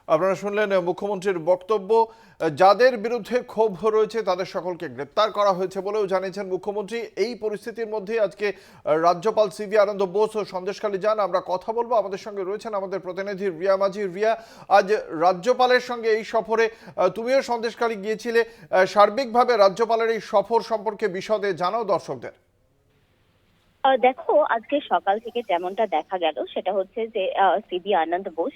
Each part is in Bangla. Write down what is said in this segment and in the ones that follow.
আপনারা শুনলেন মুখ্যমন্ত্রীর বক্তব্য। যাদের বিরুদ্ধে ক্ষোভ রয়েছে তাদের সকলকে গ্রেপ্তার করা হয়েছে বলেও জানিয়েছেন মুখ্যমন্ত্রী। এই পরিস্থিতির মধ্যে আজকে রাজ্যপাল সিভি আনন্দ বোস ও সন্দেশখালী যান। আমরা কথা বলবো, আমাদের সঙ্গে রয়েছেন আমাদের প্রতিনিধি রিয়া মাঝি। রিয়া, আজ রাজ্যপালের সঙ্গে এই সফরে তুমিও সন্দেশখালী গিয়েছিলে, সার্বিকভাবে রাজ্যপালের এই সফর সম্পর্কে বিশদে জানাও দর্শকদের। দেখো, আজকে সকাল থেকে যেমনটা দেখা গেল সেটা হচ্ছে যে সিবি আনন্দ বোস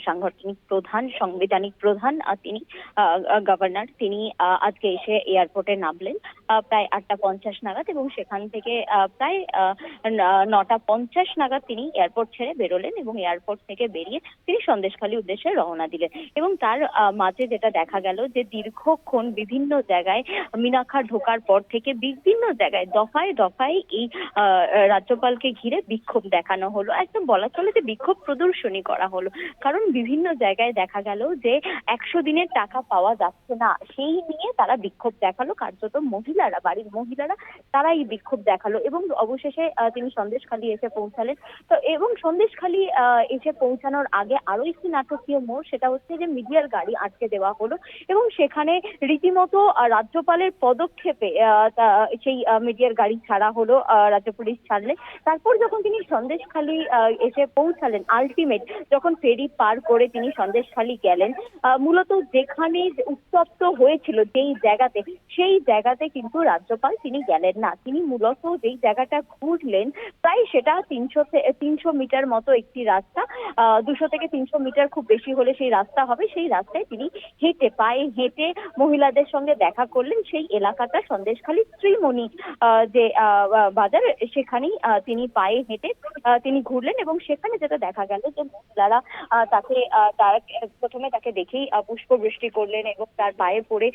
সাংগঠনিক প্রধান, সাংবিধানিক প্রধান, তিনি গভর্নর, তিনি আজকে এসে এয়ারপোর্টে নামলেন প্রায় 8টা 50 নাগাদ, এবং সেখান থেকে প্রায় 9টা 50 নাগাদ তিনি এয়ারপোর্ট ছেড়ে বেরোলেন এবং এয়ারপোর্ট থেকে বেরিয়ে তিনি সন্দেশখালী উদ্দেশ্যে রওনা দিলেন। এবং তার মাঝে যেটা দেখা গেল যে দীর্ঘক্ষণ বিভিন্ন জায়গায় মিনাখা ঢোকার পর থেকে বিভিন্ন জায়গায় দফায় দফায় এই রাজ্যপালকে ঘিরে বিক্ষোভ দেখানো হলো। একদম বলা চলে যে বিক্ষোভ প্রদর্শনী করা হলো, কারণ বিভিন্ন জায়গায় দেখা গেল যে 100 দিনের টাকা পাওয়া যাচ্ছে না, সেই নিয়ে তারা বিক্ষোভ দেখালো। কার্যত মহিলারা, বাড়ির মহিলারা, তারা এই বিক্ষোভ দেখালো এবং অবশেষে তিনি সন্দেশখালী এসে পৌঁছালেন। তো এবং সন্দেশখালী এসে পৌঁছানোর আগে আরো একটি নাটকীয় মোড়, সেটা হচ্ছে যে মিডিয়ার গাড়ি আটকে দেওয়া হলো এবং সেখানে রীতিমতো রাজ্যপালের পদক্ষেপে সেই মিডিয়ার গাড়ি ছাড়া হলো, রাজ্য পুলিশ ছাড়লে। তারপর যখন তিনি সন্দেশখালী এসে পৌঁছালেন, আলটিমেট যখন ফেরি পার করে তিনি সন্দেশখালী গেলেন, মূলত যেখানে উত্তপ্ত হয়েছিল যেই জায়গাতে, সেই জায়গাতে কিন্তু রাজ্যপাল তিনি গেলেন না। তিনি মূলত যেই জায়গাটা ঘুরলেন, প্রায় সেটা 300 মিটার মতো একটি রাস্তা, 200 থেকে 300 মিটার খুব বেশি হলে সেই রাস্তা হবে। সেই রাস্তায় তিনি পায়ে হেঁটে মহিলাদের সঙ্গে দেখা করলেন। সেই এলাকাটা সন্দেশখালী শ্রীমণি যে বাজার, সেখানেই তিনি পায়ে হেঁটে তিনি ঘুরলেন এবং সেখানে যেটা দেখা গেল যে মহিলারা তারা প্রথমে তাকে দেখেই পুষ্পবৃষ্টি করলেন এবং তার পায়ে পড়ে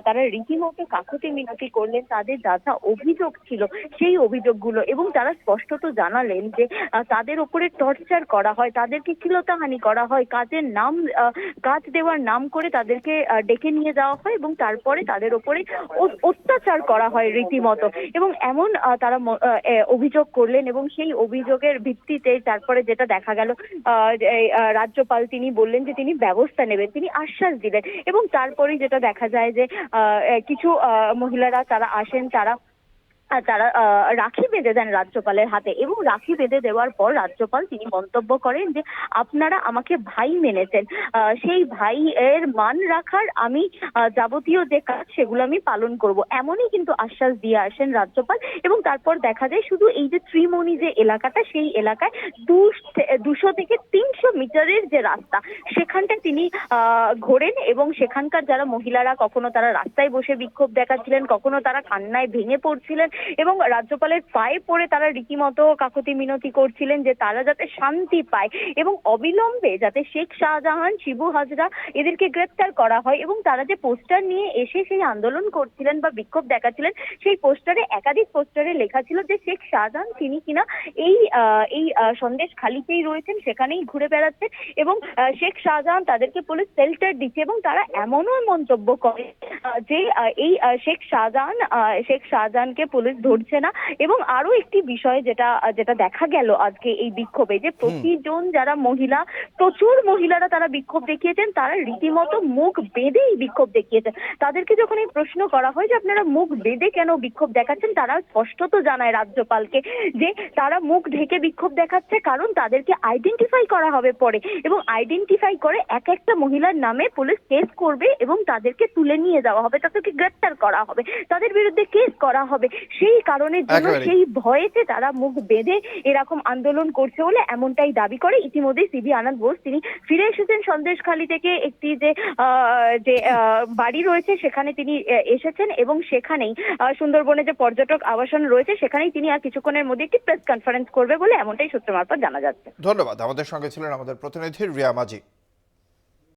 তারা রীতিমতো কাকুতি মিনতি করলেন তাদের যা যা অভিযোগ ছিল সেই অভিযোগগুলো, এবং তারা স্পষ্টত জানালেন যে তাদের উপরে টর্চার করা হয়, তাদেরকে শ্লীলতাহানি করা হয়, কাজ দেওয়ার নাম করে তাদেরকে ডেকে নিয়ে যাওয়া হয় এবং তারপরে তাদের উপরে অত্যাচার করা হয় রীতিমতো। এবং এমন তারা অভিযোগ করলেন এবং সেই অভিযোগের ভিত্তিতে তারপরে যেটা দেখা গেল, রাজ্যপাল তিনি বললেন যে তিনি ব্যবস্থা নেবেন, তিনি আশ্বাস দিলেন। এবং তারপরেই যেটা দেখা যায় যে কিছু মহিলারা তারা আসেন, তারা রাখি বেঁধে দেন রাজ্যপালের হাতে, এবং রাখি বেঁধে দেওয়ার পর রাজ্যপাল তিনি মন্তব্য করেন যে আপনারা আমাকে ভাই মেনেছেন, সেই ভাই এর মান রাখার আমি যাবতীয় যে কাজ সেগুলো আমি পালন করব, এমনই কিন্তু আশ্বাস দিয়ে আসেন রাজ্যপাল। এবং তারপর দেখা যায় শুধু এই যে ত্রিমণি যে এলাকাটা, সেই এলাকায় 200 থেকে 300 মিটারের যে রাস্তা, সেখানটায় তিনি ঘোরেন এবং সেখানকার যারা মহিলারা, কখনো তারা রাস্তায় বসে বিক্ষোভ দেখাচ্ছিলেন, কখনো তারা কান্নায় ভেঙে পড়ছিলেন এবং রাজ্যপালের পায়ে পড়ে তারা রীতিমতো কাকুতি মিনতি করছিলেন যে তারা যাতে শান্তি পায় এবং অবিলম্বে যাতে শেখ শাহজাহান, শিবু হাজরা এদেরকে গ্রেপ্তার করা হয়। এবং তারা যে পোস্টার নিয়ে এসে সেই আন্দোলন করছিলেন বা বিক্ষোভ দেখাচ্ছিলেন, সেই পোস্টারে, একাধিক পোস্টারে লেখা ছিল যে শেখ শাহজাহান তিনি কিনা এই সন্দেশখালীতেই রয়েছেন, সেখানেই ঘুরে বেড়াচ্ছেন এবং শেখ শাহজাহান তাদেরকে পুলিশ শেল্টার দিচ্ছে। এবং তারা এমনও মন্তব্য করে যে এই শেখ শাহজাহানকে পুলিশ ধরছে না। এবং আরো একটি বিষয় যেটা দেখা গেল আজকে এই বিক্ষোভে, যে প্রতিজন যারা মহিলা, প্রচুর মহিলারা তারা বিক্ষোভ দেখিয়েছেন, তারা রীতিমতো মুখ বেঁধে এই বিক্ষোভ দেখিয়েছেন। তাদেরকে যখন এই প্রশ্ন করা হয় যে আপনারা মুখ বেঁধে কেন বিক্ষোভ দেখাচ্ছেন, তারা স্পষ্টত জানায় রাজ্যপালকে যে তারা মুখ ঢেকে বিক্ষোভ দেখাচ্ছে কারণ তাদেরকে আইডেন্টিফাই করা হবে পরে, এবং আইডেন্টিফাই করে এক একটা মহিলার নামে পুলিশ কেস করবে এবং তাদেরকে তুলে নিয়ে যাওয়া হবে, তাদেরকে গ্রেপ্তার করা হবে, তাদের বিরুদ্ধে কেস করা হবে। সেই কারণের জন্য, সেই ভয়েতে তারা মুখ বেঁধে এরকম আন্দোলন করছে বলে এমনটাই দাবি করে। ইতিমধ্যে সিবি আনন্দ বোস তিনি ফিরে এসেছেন সন্দেশখালী থেকে, একটি যে বাড়ি রয়েছে সেখানে তিনি এসেছেন এবং সেখানেই সুন্দরবনে যে পর্যটক আবাসন রয়েছে সেখানেই তিনি আর কিছুক্ষণের মধ্যে একটি প্রেস কনফারেন্স করবে বলে এমনটাই সূত্র মারফত জানা যাচ্ছে। ধন্যবাদ। আমাদের সঙ্গে ছিলেন আমাদের প্রতিনিধি রিয়া মাঝি।